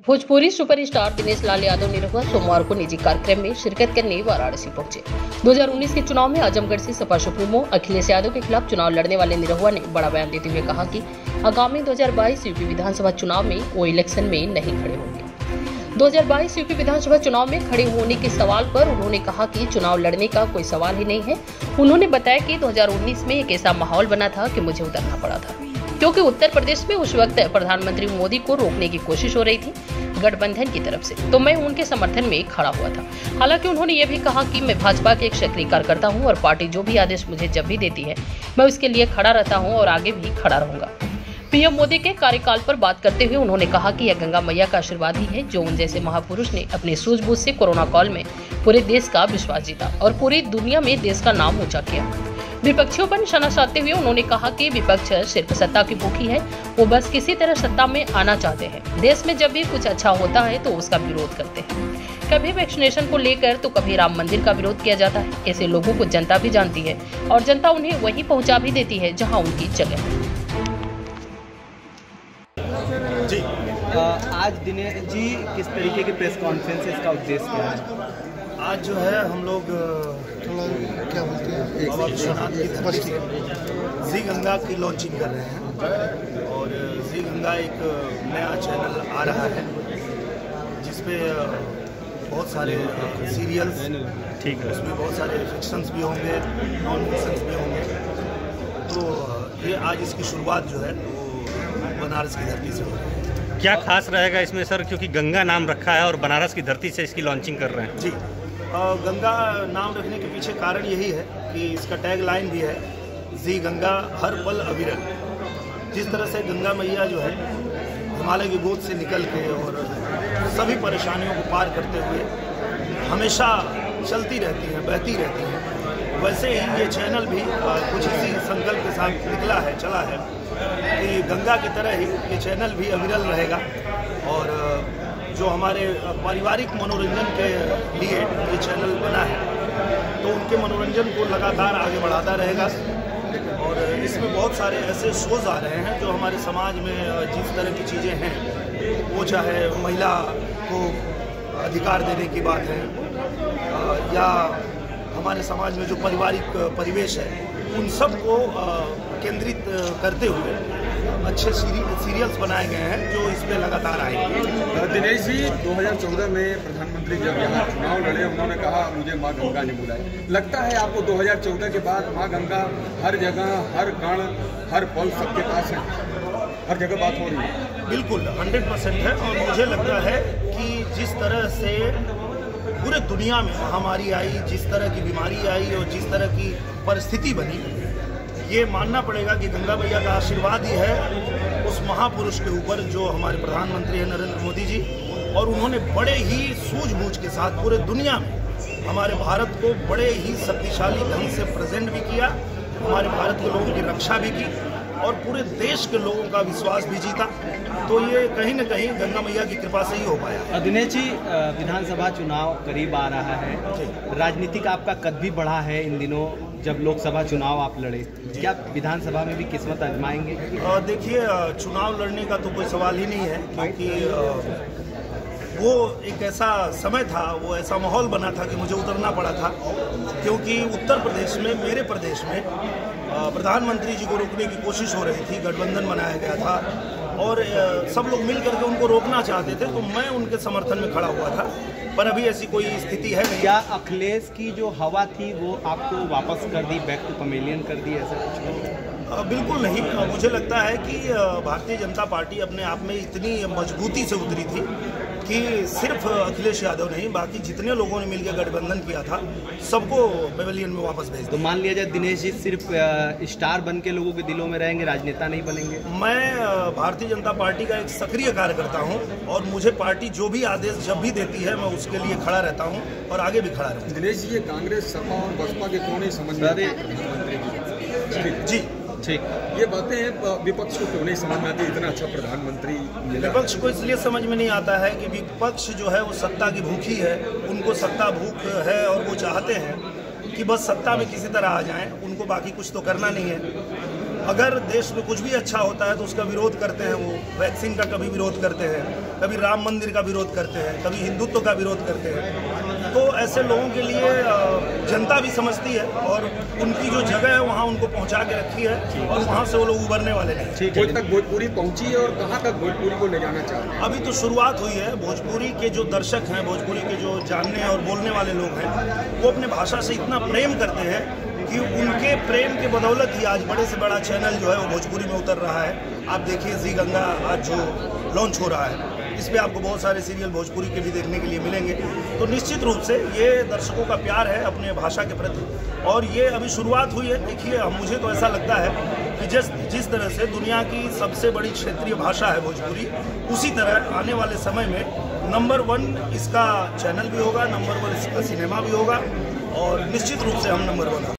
Bhojpuri superstar Dinesh Lal Yadav Nirahua सोमवार को निजी कार्यक्रम में शिरकत करने वाराणसी पहुंचे। 2019 के चुनाव में आजमगढ़ से सपा सुप्रीमो अखिलेश यादव के खिलाफ चुनाव लड़ने वाले निरहुआ ने बड़ा बयान देते हुए कहा कि आगामी 2022 यूपी विधानसभा चुनाव में वो इलेक्शन में नहीं खड़े होंगे। 2022 यूपी विधानसभा चुनाव में खड़े होने के सवाल पर उन्होंने कहा कि चुनाव लड़ने का कोई सवाल ही नहीं है। उन्होंने बताया कि 2019 में एक ऐसा माहौल बना था कि मुझे उतरना पड़ा था, क्योंकि उत्तर प्रदेश में उस वक्त प्रधानमंत्री मोदी को रोकने की कोशिश हो रही थी गठबंधन की तरफ से, तो मैं उनके समर्थन में खड़ा हुआ था। हालांकि उन्होंने ये भी कहा कि मैं भाजपा के एक सक्रिय कार्यकर्ता हूं और पार्टी जो भी आदेश मुझे जब भी देती है मैं उसके लिए खड़ा रहता हूं और आगे भी खड़ा रहूंगा। पीएम मोदी के कार्यकाल पर बात करते हुए उन्होंने कहा कि यह गंगा मैया का आशीर्वाद ही है जो उन जैसे महापुरुष ने अपने सूझबूझ से कोरोना काल में पूरे देश का विश्वास जीता और पूरी दुनिया में देश का नाम ऊंचा किया। विपक्षियों पर निशाना साधते हुए उन्होंने कहा कि विपक्ष सिर्फ सत्ता की भूखी है, वो बस किसी तरह सत्ता में आना चाहते हैं। देश में जब भी कुछ अच्छा होता है तो उसका विरोध करते हैं। कभी वैक्सीनेशन को लेकर तो कभी राम मंदिर का विरोध किया जाता है। ऐसे लोगों को जनता भी जानती है और जनता उन्हें वहीं पहुंचा भी देती है जहां उनकी जगह है। जी आज दिनेश जी किस तरीके की प्रेस कॉन्फ्रेंस है, इसका उद्देश्य क्या है? आज जो है हम लोग क्या बोलते हैं जी गंगा की लॉन्चिंग कर रहे हैं और जी गंगा एक नया चैनल आ रहा है जिसपे बहुत सारे सीरियल्स, ठीक है, उसमें बहुत सारे फिक्शंस भी होंगे, नॉन फिक्शंस भी होंगे। तो ये आज इसकी शुरुआत जो है वो बनारस की धरती से होगी। क्या खास रहेगा इसमें सर, क्योंकि गंगा नाम रखा है और बनारस की धरती से इसकी लॉन्चिंग कर रहे हैं? जी, गंगा नाम रखने के पीछे कारण यही है कि इसका टैग लाइन भी है जी गंगा हर पल अविरल। जिस तरह से गंगा मैया जो है हिमालय की गोद से निकल के और सभी परेशानियों को पार करते हुए हमेशा चलती रहती हैं, बहती रहती हैं, वैसे ही ये चैनल भी कुछ इसी संकल्प के साथ निकला है, चला है कि गंगा की तरह ही ये चैनल भी अविरल रहेगा और जो हमारे पारिवारिक मनोरंजन के लिए ये चैनल बना है तो उनके मनोरंजन को लगातार आगे बढ़ाता रहेगा। और इसमें बहुत सारे ऐसे शोज आ रहे हैं जो हमारे समाज में जिस तरह की चीज़ें हैं, वो चाहे महिला को अधिकार देने की बात है या हमारे समाज में जो पारिवारिक परिवेश है, उन सब को केंद्रित करते हुए अच्छे सीरियल्स बनाए गए हैं जो इस पे लगातार आएंगे। दिनेश जी, 2014 में प्रधानमंत्री जब यहाँ चुनाव लड़े, उन्होंने कहा मुझे माँ गंगा ने बुलाया। लगता है आपको 2014 के बाद माँ गंगा हर जगह, हर कण, हर पल सबके पास है, हर जगह बात हो रही है? बिल्कुल 100% है। और मुझे लगता है कि जिस तरह से पूरे दुनिया में महामारी आई, जिस तरह की बीमारी आई और जिस तरह की परिस्थिति बनी, ये मानना पड़ेगा कि गंगा मैया का आशीर्वाद ही है उस महापुरुष के ऊपर जो हमारे प्रधानमंत्री हैं नरेंद्र मोदी जी। और उन्होंने बड़े ही सूझबूझ के साथ पूरे दुनिया में हमारे भारत को बड़े ही शक्तिशाली ढंग से प्रेजेंट भी किया, हमारे भारत के लोगों की रक्षा भी की और पूरे देश के लोगों का विश्वास भी जीता। तो ये कहीं न कहीं गंगा मैया की कृपा से ही हो पाया। दिनेश जी, विधानसभा चुनाव करीब आ रहा है, राजनीति का आपका कद भी बढ़ा है इन दिनों, जब लोकसभा चुनाव आप लड़े, क्या विधानसभा में भी किस्मत आजमाएंगे? देखिए, चुनाव लड़ने का तो कोई सवाल ही नहीं है, क्योंकि वो एक ऐसा समय था, वो ऐसा माहौल बना था कि मुझे उतरना पड़ा था, क्योंकि उत्तर प्रदेश में, मेरे प्रदेश में प्रधानमंत्री जी को रोकने की कोशिश हो रही थी, गठबंधन बनाया गया था और सब लोग मिल करके उनको रोकना चाहते थे, तो मैं उनके समर्थन में खड़ा हुआ था। पर अभी ऐसी कोई स्थिति है नहीं। क्या अखिलेश की जो हवा थी वो आपको वापस कर दी, बैक टू पमेलियन कर दी, ऐसा कुछ? बिल्कुल नहीं। मुझे लगता है कि भारतीय जनता पार्टी अपने आप में इतनी मजबूती से उतरी थी कि सिर्फ अखिलेश यादव नहीं, बाकी जितने लोगों ने मिलकर गठबंधन किया था सबको पेवेलियन में वापस भेज दिया। तो मान लिया जाए दिनेश जी सिर्फ स्टार बन के लोगों के दिलों में रहेंगे, राजनेता नहीं बनेंगे? मैं भारतीय जनता पार्टी का एक सक्रिय कार्यकर्ता हूं और मुझे पार्टी जो भी आदेश जब भी देती है मैं उसके लिए खड़ा रहता हूं और आगे भी खड़ा रहूंगा। दिनेश जी, ये कांग्रेस, सपा और बसपा के क्यों नहीं समझ में आते? जी ठीक, ये बातें विपक्ष को क्यों नहीं समझ में आती? इतना अच्छा प्रधानमंत्री मिला। विपक्ष को इसलिए समझ में नहीं आता है कि विपक्ष जो है वो सत्ता की भूखी है, उनको सत्ता भूख है और वो चाहते हैं कि बस सत्ता में किसी तरह आ जाएं, उनको बाकी कुछ तो करना नहीं है। अगर देश में कुछ भी अच्छा होता है तो उसका विरोध करते हैं। वो वैक्सीन का कभी विरोध करते हैं, कभी राम मंदिर का विरोध करते हैं, कभी हिंदुत्व का विरोध करते हैं। तो ऐसे लोगों के लिए जनता भी समझती है और उनकी जो जगह है वहाँ उनको पहुँचा के रखी है और वहाँ से वो लोग उभरने वाले नहीं। कोई तक भोजपुरी पहुँची है और कहाँ तक भोजपुरी को ले जाना चाहते हैं? अभी तो शुरुआत हुई है। भोजपुरी के जो दर्शक हैं, भोजपुरी के जो जानने और बोलने वाले लोग हैं, वो अपने भाषा से इतना प्रेम करते हैं कि उनके प्रेम के बदौलत ही आज बड़े से बड़ा चैनल जो है वो भोजपुरी में उतर रहा है। आप देखिए जी गंगा आज जो लॉन्च हो रहा है, इस पे आपको बहुत सारे सीरियल भोजपुरी के भी देखने के लिए मिलेंगे। तो निश्चित रूप से ये दर्शकों का प्यार है अपने भाषा के प्रति और ये अभी शुरुआत हुई है। देखिए, मुझे तो ऐसा लगता है कि जिस तरह से दुनिया की सबसे बड़ी क्षेत्रीय भाषा है भोजपुरी, उसी तरह आने वाले समय में नंबर 1 इसका चैनल भी होगा, नंबर 1 इसका सिनेमा भी होगा और निश्चित रूप से हम नंबर 1 होंगे।